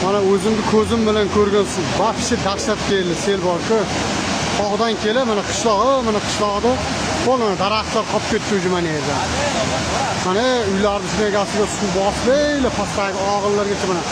Mana o'zimni ko'zim bilan ko'rgan suv. Vahshiy dahshat keldi, sel bor-ku. Tog'dan kelib, mana qishloqda qo'lini daraxtlar qolib ketdi o'zi mana yerda. Mana uylarning ichidagi suv bosdi, pastdagi og'illargacha mana.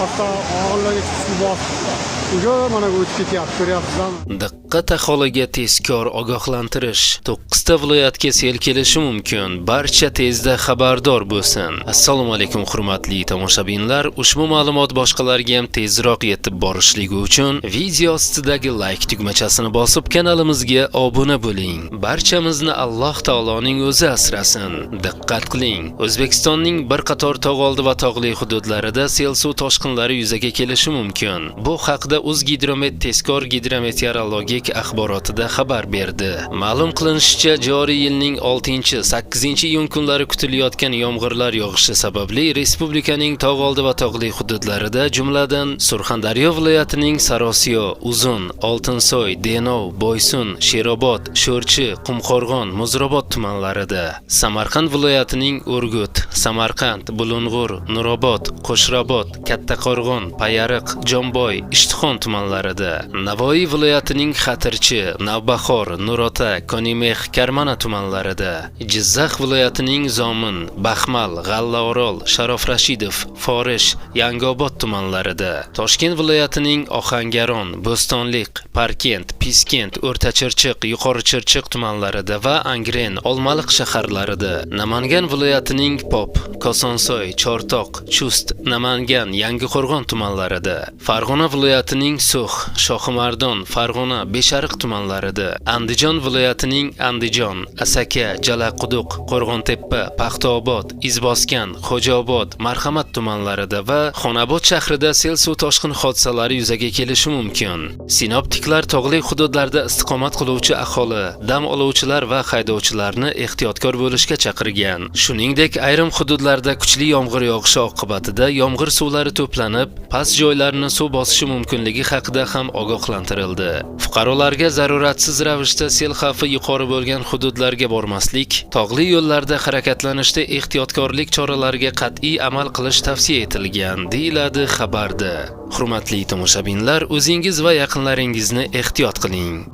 Pastda og'illargacha suv bosdi. Uga mana o'tib ketyapti, ko'ryapsizlarmi? Diqqat aholiga tezkor ogohlantirish. 9 ta viloyatga sel kelishi mumkin. Barcha tezda xabardor bo'lsin. Assalomu alaykum hurmatli tomoshabinlar. Ushbu ma'lumot boshqalarga ham tezroq yetib borishligi uchun video ostidagi like tugmachasini bosib kanalimizga obuna bo'ling. Barchamizni Alloh taoloning o'zi asrasin. Diqqat qiling. O'zbekistonning bir qator tog'oldi va tog'li hududlarida sel suv toshqinlari yuzaga kelishi mumkin. Bu haqda O'zgidromet tezkor gidrometeorologik axborotida xabar berdi. Ma'lum qilinishicha, joriy yilning 6-8 kunlari kutilayotgan yomg'irlar yog'ishi sababli respublikaning tog'oldi va tog'li hududlarida, jumladan Surxondaryo viloyatining Sarosiyo, Uzun, Oltinsoy, Denov, Boysun, Sherobod, Sho'rchi, Qumqo'rg'on, Muzrobod tumanlarida, Samarqand viloyatining Urgut, Samarqand, Bulung'ur, Nurobod, Qo'shrabod, Kattaqo'rg'on, Payariq, Jomboy, Ishtixon tumanlarida, Navoiy viloyatining Xatirchi, Navbahor, Nurota, Konimeh, Karmana tumanlarida, Jizzax viloyatining Zomin, Baxmal, G'allaorol, Sharof Rashidov, Forish, Yangiobod tumanlarida, Toshkent viloyatining Ohangaron, Bo'stonliq, Parkent, Piskent, O'rtachirchiq, Yuqorichirchiq tumanlarida va Angren, Olmaliq shaharlarida, Namangan viloyatining Pop, Kosonsoy, Chortoq, Chust, Namangan, Yangiqo'rg'on tumanlarida, Farg'ona viloyatining So'x, Shohimardon, Farg'ona, Beshariq tumanlarida, Andijon viloyatining Andijon, Asaka, Jalaquduq, Qo'rg'ontepa, Paxtaobod, Izboskan, Xo'jaobod, Marhamat tumanlarida va Xonobod shahrida sel suv toshqin hodisalari yuzaga kelishi mumkin. Sinoptiklar tog'li hududlarda istiqomat qiluvchi aholi, dam oluvchilar va haydovchilarni ehtiyotkor bo'lishga chaqirgan. Shuningdek, ayrim hududlarda kuchli yomg'ir yog'ishi oqibatida yomg'ir suvlari to'planib, past joylarni suv bosishi mumkinligi haqida ham ogohlantirildi. Fuqarolarga zaruratsiz ravishda sel xavfi yuqori bo'lgan hududlarga bormaslik, tog'li yo'llarda harakatlanishda ehtiyotkorlik choralariga qat'iy amal qilish tavsiya etilgan, deyiladi xabarda. Hurmatli tomoshabinlar, o'zingiz va yaqinlaringizni ehtiyot qiling.